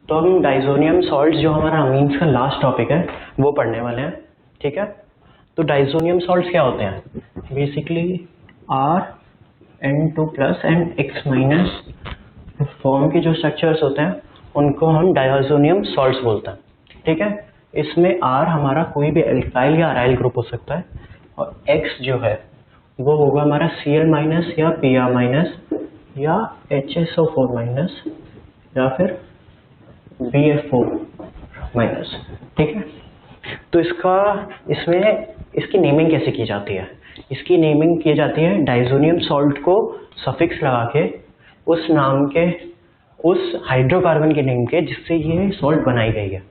तो हम diazonium salt जो हमारा अमीन्स का लास्ट टॉपिक है वो पढ़ने वाले हैं, ठीक है। तो डाइजोनियम सॉल्ट्स क्या होते हैं? Basically RN2 plus and X minus form के जो स्ट्रक्चर्स होते हैं उनको हम डाइजोनियम सॉल्ट्स बोलते हैं, ठीक है। इसमें R हमारा कोई भी एल्काइल या अराइल ग्रुप हो सकता है और X जो है वो होगा हमारा Cl माइनस या Pr माइनस या HSO4 माइनस या फिर BF4 माइनस, ठीक है। तो इसकी नेमिंग कैसे की जाती है? इसकी नेमिंग की जाती है डाइजोनियम सॉल्ट को सफिक्स लगा के उस नाम के, उस हाइड्रोकार्बन के नेम के जिससे ये सॉल्ट बनाई गई है,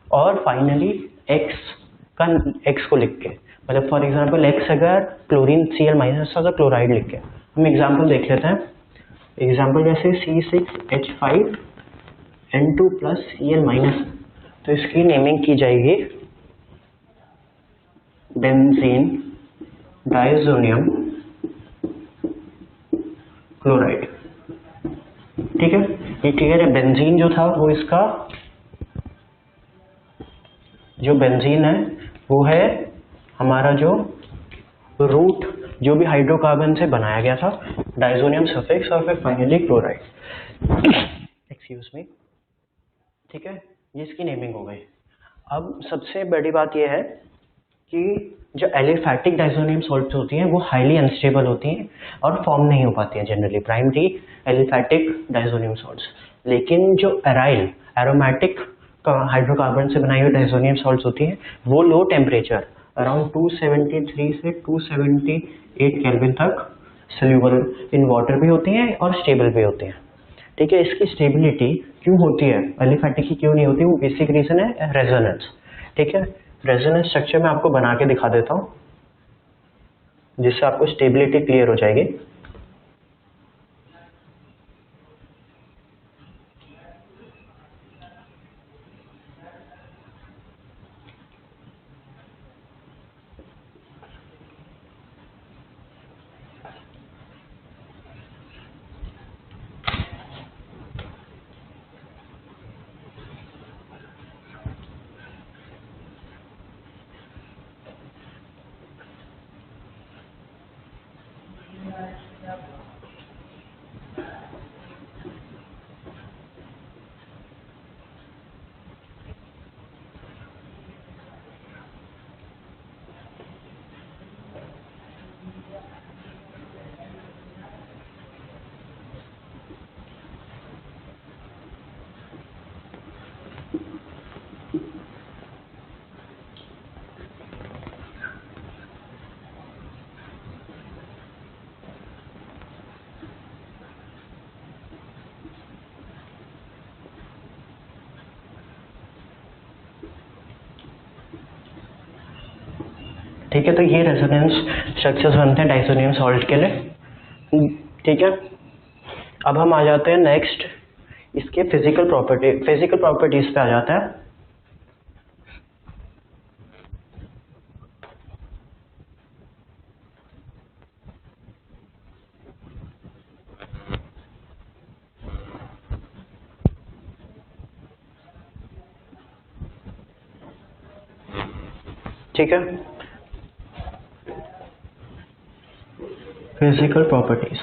और फाइनली X को लिख के, मतलब फॉर एग्जांपल X अगर क्लोरीन Cl माइनस अगर क्लोराइड लिख के, हम एग्जांपल देख लेते हैं। एग्जांपल जैसे C6H5N2 प्लस Cl माइनस, तो इसकी नेमिंग की जाएगी बेंजीन डाइजोनियम क्लोराइड, ठीक है। ये क्लियर है? बेंजीन जो था वो इसका जो बेंजीन है वो है हमारा जो रूट जो भी हाइड्रोकार्बन से बनाया गया था, डाइजोनियम सफिक्स और फिर फाइनली क्लोराइड, एक्सक्यूज मी, ठीक है। ये इसकी नेमिंग हो गई। अब सबसे बड़ी बात यह है कि जो एलिफैटिक डाइजोनियम सॉल्ट्स होती हैं वो हाईली अनस्टेबल होती हैं और फॉर्म नहीं हो पाती हैं generally, primary aliphatic diazonium salts. लेकिन जो अराइल एरोमेटिक हाइड्रोकार्बन से बनाई हुई डाइजोनियम सॉल्ट्स होती हैं वो लो टेम्परेचर अराउंड 273 से 278 केल्विन तक सोल्यूबल इन वाटर भी होती हैं और स्टेबल भी होती हैं, ठीक है। इसकी स्टेबिलिटी क्यों होती है, एलिफैटिक की क्यों नहीं होती? वो बेसिक रीजन है रेजोनेंस, ठीक है। रेजोनेंस स्ट्रक्चर मैं आपको बना के दिखा देता हूँ जिससे आपको स्टेबिलिटी क्लियर हो जाएगी। ठीक है, तो ये रेजोनेंस स्ट्रक्चर्स बनते हैं डाइजोनियम सॉल्ट के लिए, ठीक है। अब हम आ जाते हैं नेक्स्ट इसके फिजिकल प्रॉपर्टीज पे आ जाता है। ठीक है, फिजिकल प्रॉपर्टीज,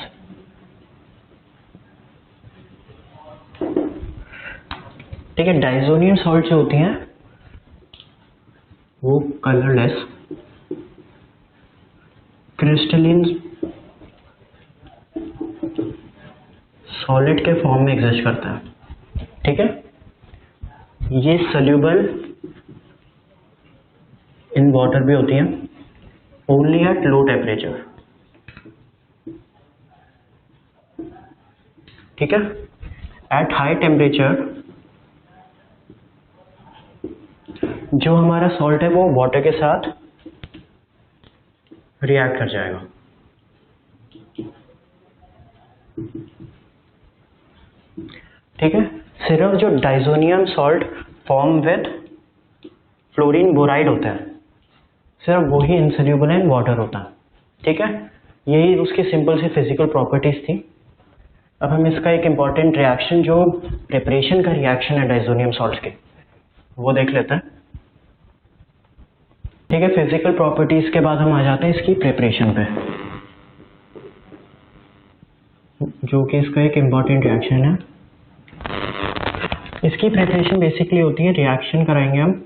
ठीक है। डाइजोनियम सॉल्ट जो होती हैं वो कलरलेस क्रिस्टलिन सॉलिड के फॉर्म में एग्जिस्ट करता है, ठीक है। ये सोल्यूबल इन वाटर भी होती हैं ओनली एट लो टेम्परेचर, ठीक है। एट हाई टेम्परेचर जो हमारा सॉल्ट है वो वाटर के साथ रिएक्ट कर जाएगा, ठीक है। सिर्फ जो diazonium salt form with fluorine boride होता है सिर्फ वही इनसोल्यूबल इन वाटर होता है, ठीक है। यही उसकी सिंपल सी फिजिकल प्रॉपर्टीज थी। अब हम इसका एक इम्पॉर्टेंट रिएक्शन जो प्रिपरेशन का रिएक्शन है डाइजोनियम सॉल्ट के, वो देख लेते हैं। ठीक है, फिजिकल प्रॉपर्टीज के बाद हम आ जाते हैं इसकी प्रिपरेशन पे, जो कि इसका एक इम्पॉर्टेंट रिएक्शन है। इसकी प्रिपरेशन बेसिकली होती है, रिएक्शन कराएंगे हम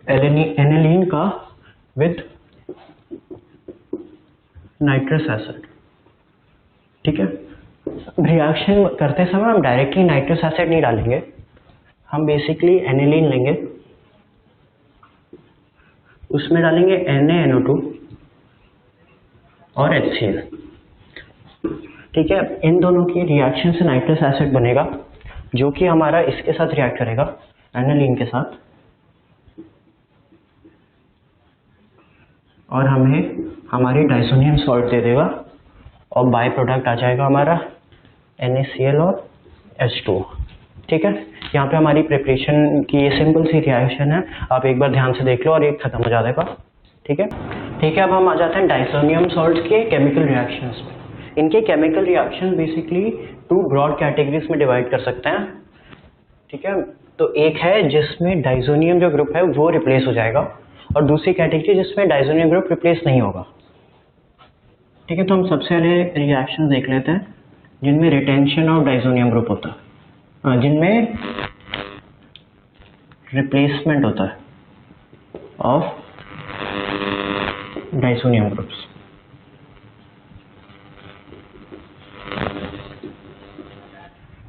एनिलीन का विद नाइट्रस एसिड। ठीक है, रिएक्शन करते समय हम डायरेक्टली नाइट्रस एसिड नहीं डालेंगे, हम बेसिकली एनिलीन लेंगे, उसमें डालेंगे Na-NO2 और HCl। ठीक है, इन दोनों की रिएक्शन से नाइट्रस एसिड बनेगा, जो कि हमारा इसके साथ रिएक्ट करेगा, एनिलीन के साथ, और हमें हमारी डाइसोनियम सॉल्ट दे देगा, और बाय प्रोडक्ट आ जाएगा हमारा NaCl और H2। ठीक है, यहाँ पे हमारी प्रिपरेशन की ये सिंपल सी रिएक्शन है, आप एक बार ध्यान से देख लो और ये खत्म हो जाएगा। ठीक है, ठीक है, अब हम आ जाते हैं डाइसोनियम सॉल्ट के केमिकल रिएक्शंस में। इनके chemical reaction basically 2 broad categories में डिवाइड कर सकते हैं। ठीक है, तो एक है जिसमें डाइसोनियम जो ग्रुप है वो रिप्लेस हो जाएगा, और दूसरी कैटेगरी जिसमें डाइसोनियम ग्रुप रिप्लेस नहीं होगा। ठीक है, तो हम सबसे पहले रिएक्शन देख लेते हैं जिनमें रिटेंशन ऑफ डाइसोनियम ग्रुप होता है, जिनमें रिप्लेसमेंट होता है ऑफ डाइसोनियम ग्रुप्स।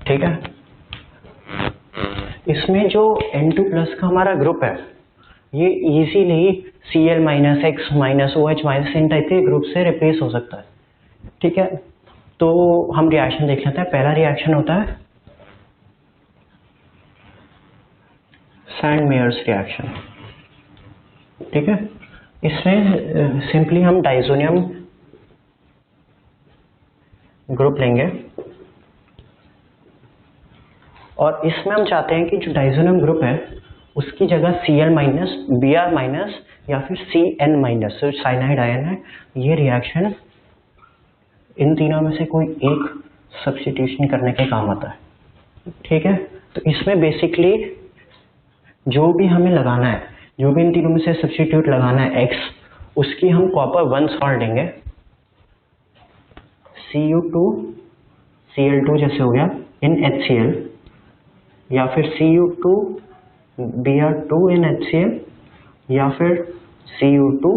ठीक है, इसमें जो N2+ का हमारा ग्रुप है ये इजीली Cl-, X-, OH- इन टाइप के ग्रुप से रिप्लेस हो सकता है। ठीक है, तो हम रिएक्शन देख लेते हैं। पहला रिएक्शन होता है सैंड-मेयर्स रिएक्शन। ठीक है, इसमें सिंपली हम डाइसोनियम ग्रुप लेंगे, और इसमें हम चाहते हैं कि जो डाइसोनियम ग्रुप है उसकी जगह Cl-, Br- या फिर Cn-, जो साइनाइड आयन है, ये रिएक्शन इन तीनों में से कोई एक सब्स्टिट्यूशन करने के काम आता है। ठीक है, तो इसमें बेसिकली जो भी हमें लगाना है, जो भी इन तीनों में से सब्स्टिट्यूट लगाना है X, उसकी हम कॉपर 1 सॉल्ट देंगे, Cu2 Cl2 जैसे हो गया इन HCl, या फिर Cu2 Br2 इन HCl, या फिर Cu2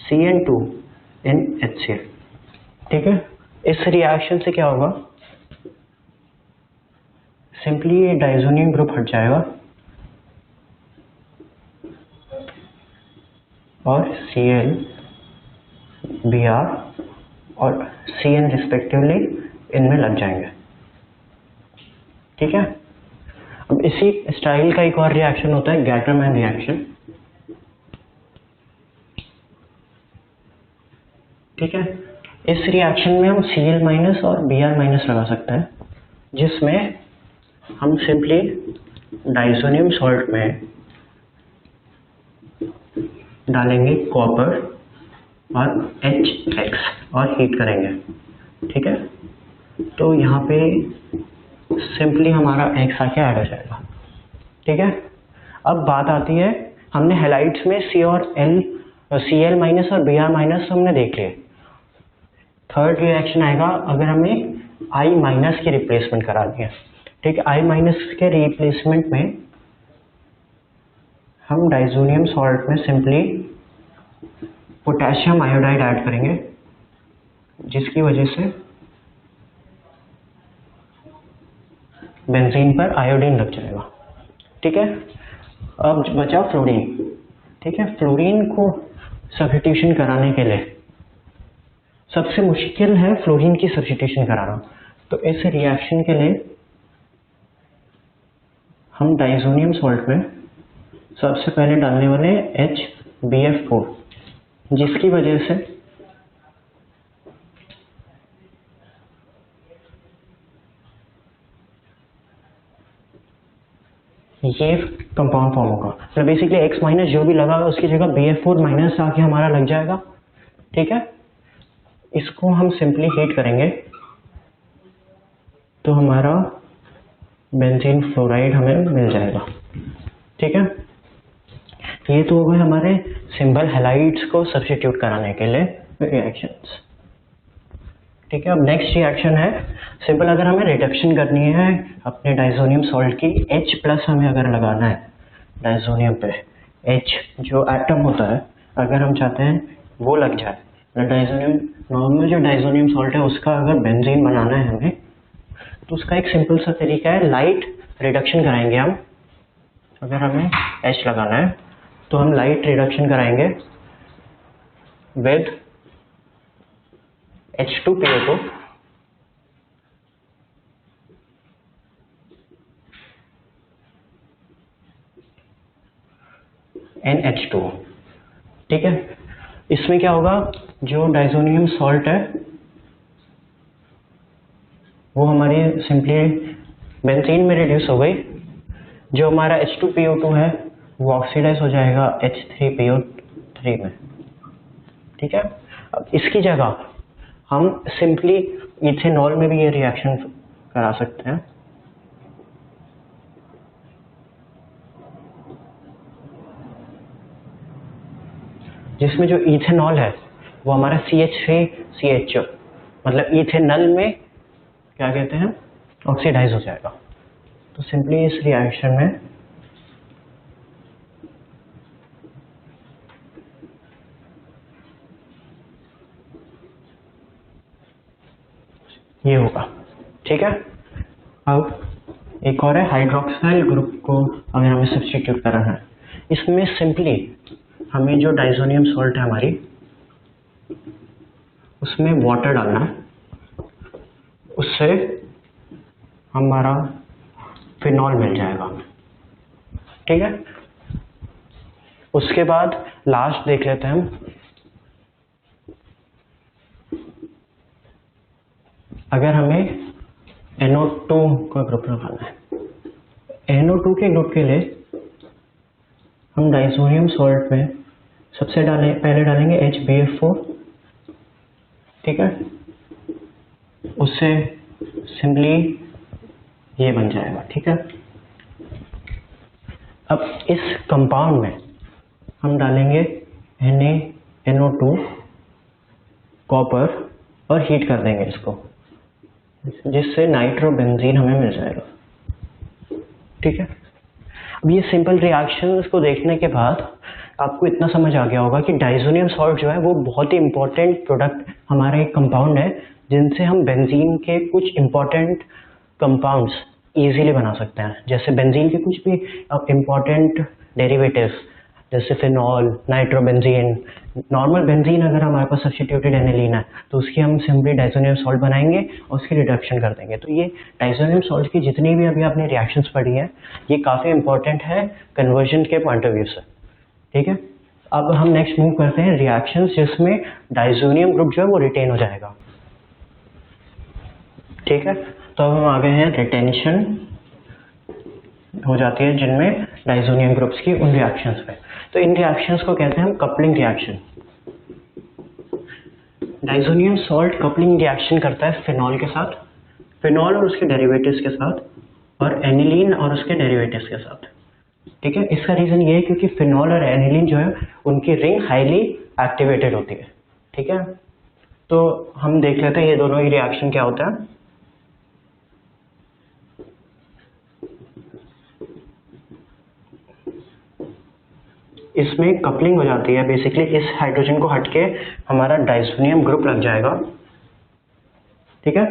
Cn2 इन HCl। ठीक है, इस रिएक्शन से क्या होगा, सिंपली ये डाइसोनियम ग्रुप हट जाएगा और Cl, Br और Cn रिस्पेक्टिवली इनमें लग जाएंगे। ठीक है, अब इसी स्टाइल का एक और रिएक्शन होता है गैटरमैन रिएक्शन। ठीक है, इस रिएक्शन में हम Cl- और Br- लगा सकते हैं, जिसमें हम सिंपली डाइसोनियम सॉल्ट में डालेंगे कॉपर और HX और हीट करेंगे। ठीक है, तो यहाँ पे सिंपली हमारा X आके ऐड हो जाएगा। ठीक है, अब बात आती है, हमने हैलाइड्स में Cl- और Br- तो हमने देख लिए। थर्ड रिएक्शन आएगा अगर हमें I- की रिप्लेसमेंट करानी है। ठीक है, I- के रिप्लेसमेंट में हम डाइसोनियम सॉल्ट में सिंपली पोटेशियम आयोडाइड ऐड करेंगे, जिसकी वजह से बेंजीन पर आयोडीन लग जाएगा। ठीक है, अब बचा फ्लोरीन। ठीक है, फ्लोरीन को सब्स्टिट्यूशन कराने के लिए सबसे मुश्किल है फ्लोरीन की सब्स्टिट्यूशन कराना, तो इस रिएक्शन के लिए हम डाइसोनियम सॉल्ट में सबसे पहले डालने वाले HBF4, जिसकी वजह से ये कंपाउंड फॉर्म होगा। तो बेसिकली X- जो भी लगा उसकी जगह BF4- आके हमारा लग जाएगा। ठीक है, इसको हम सिंपली हीट करेंगे तो हमारा बेंजीन फ्लोराइड हमें मिल जाएगा। ठीक है, ये तो हो गए हमारे सिंपल हैलाइड्स को सब्स्टिट्यूट कराने के लिए रिएक्शंस। ठीक है, अब नेक्स्ट रिएक्शन है सिंपल, अगर हमें रिडक्शन करनी है अपने डाइजोनियम सॉल्ट की, H+ हमें अगर लगाना है डाइजोनियम पे, H जो एटम होता है अगर हम चाहते हैं वो लग जाए, डाइजोनियम नॉर्मल जो डाइजोनियम सॉल्ट है उसका अगर बेंजीन बनाना है हमें, तो उसका एक सिंपल सा तरीका है, लाइट रिडक्शन कराएंगे हम। अगर हमें H लगाना है तो हम लाइट रिडक्शन कराएंगे विद H2PO2 NH2। ठीक है, इसमें क्या होगा, जो डाइजोनियम सॉल्ट है वो हमारी सिंपली बेंजीन में रिड्यूस हो गई, जो हमारा H2PO2 है वो ऑक्सीडाइज हो जाएगा H3PO3 में। ठीक है, अब इसकी जगह हम सिंपली इथेनॉल में भी ये रिएक्शन करा सकते हैं। जिसमें जो इथेनॉल है वो हमारा CH3CHO मतलब इथेनॉल में क्या कहते हैं, ऑक्सीडाइज हो जाएगा। तो सिंपली इस रिएक्शन में ये होगा। ठीक है, अब एक और है हाइड्रोक्साइल ग्रुप को अगर हमें सब्स्टिट्यूट करना है, इसमें सिंपली हमें जो डाइजोनियम सॉल्ट है हमारी उसमें वाटर डालना है, उससे हमारा फिनॉल मिल जाएगा। ठीक है, उसके बाद लास्ट देख लेते हैं हम, अगर हमें NO2 का ग्रुप लगाना है, NO2 के ग्रुप के लिए हम डाइसोनियम सॉल्ट में सबसे पहले डालेंगे HBF4। ठीक है, उससे सिंपली ये बन जाएगा। ठीक है, अब इस कंपाउंड में हम डालेंगे NaNO2 कॉपर और हीट कर देंगे इसको, जिससे नाइट्रोबेंजीन हमें मिल जाएगा। ठीक है, अब ये सिंपल रिएक्शंस को देखने के बाद आपको इतना समझ आ गया होगा कि डाइजोनियम सॉल्ट जो है वो बहुत ही इंपॉर्टेंट प्रोडक्ट हमारा एक कंपाउंड है, जिनसे हम बेंजीन के कुछ इंपॉर्टेंट कंपाउंड्स इजीली बना सकते हैं। जैसे बेंजीन के कुछ भी इंपॉर्टेंट डेरिवेटिव्स जैसे फिनॉल, नाइट्रोबेंजीन, नॉर्मल बेंजीन अगर हमारे पास सब्स्टिट्यूटेड एनिलीन है तो उसकी हम सिंपली डाइजोनियम सॉल्ट बनाएंगे और उसकी रिडक्शन कर देंगे। तो ये डाइजोनियम सॉल्ट की जितनी भी अभी आपने रिएक्शंस पढ़ी हैं ये काफ़ी इंपॉर्टेंट है कन्वर्जन के पॉइंट ऑफ व्यू से। ठीक है, अब हम नेक्स्ट मूव करते हैं रिएक्शंस जिसमें डाइजोनियम ग्रुप जो है वो रिटेन हो जाएगा। ठीक है, तो अब हम आ गए हैं रिटेंशन हो जाती है जिनमें डाइजोनियम ग्रुप्स की उन रिएक्शंस पे। तो इन रिएक्शंस को कहते हैं हम coupling reaction. Diazonium salt coupling reaction करता है फिनॉल के साथ, फिनॉल और उसके डेरिवेटिव्स के साथ, और एनिलीन और उसके डेरिवेटिव्स के साथ। ठीक है, इसका रीजन ये है क्योंकि फिनॉल और एनिलीन जो है उनकी रिंग हाईली एक्टिवेटेड होती है। ठीक है, तो हम देख लेते हैं ये दोनों ही रिएक्शन क्या होता है। इसमें कपलिंग हो जाती है, बेसिकली इस हाइड्रोजन को हटके हमारा डाइसोनियम ग्रुप लग जाएगा। ठीक है,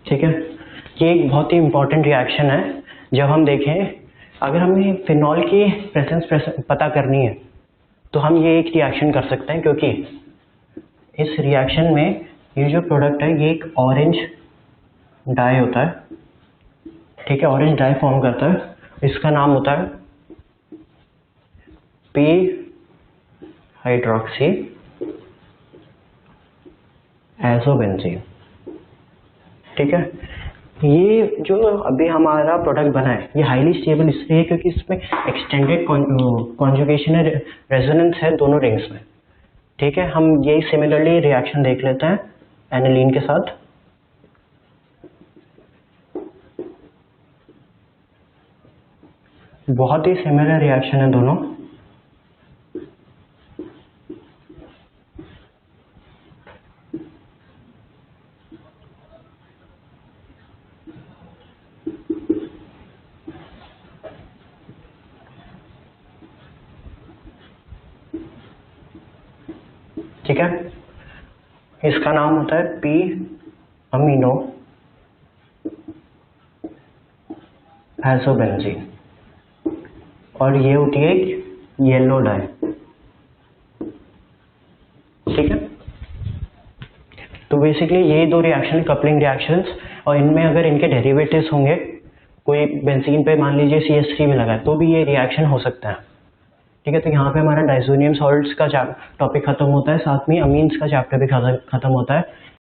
ठीक है, ये एक बहुत ही इंपॉर्टेंट रिएक्शन है। जब हम देखें अगर हमें फिनॉल की प्रेजेंस पता करनी है तो हम ये एक रिएक्शन कर सकते हैं, क्योंकि इस रिएक्शन में ये जो प्रोडक्ट है ये एक ऑरेंज डाई होता है। ठीक है, ऑरेंज डाई फॉर्म करता है, इसका नाम होता है पी हाइड्रोक्सी एजोबेंजीन। ठीक है, ये जो अभी हमारा प्रोडक्ट बना है ये हाईली स्टेबल इसलिए क्योंकि इसमें एक्सटेंडेड कॉन्जुगेशन रेजोनेंस है दोनों रिंग्स में। ठीक है, हम यही सिमिलरली रिएक्शन देख लेते हैं एनिलीन के साथ। बहुत ही सिमिलर रिएक्शन है दोनों। ठीक है, इसका नाम होता है पी अमीनो आइसोबेंजीन और ये होती है येलो डाई। ठीक है, तो बेसिकली यही दो रिएक्शन कपलिंग रिएक्शंस, और इनमें अगर इनके डेरिवेटिव्स होंगे, कोई बेंजीन पे मान लीजिए CH3 भी लगा है तो भी ये रिएक्शन हो सकता है। ठीक है, तो यहाँ पे हमारा डाइजोनियम सॉल्ट्स का टॉपिक खत्म होता है, साथ में अमीन्स का चैप्टर भी खत्म होता है।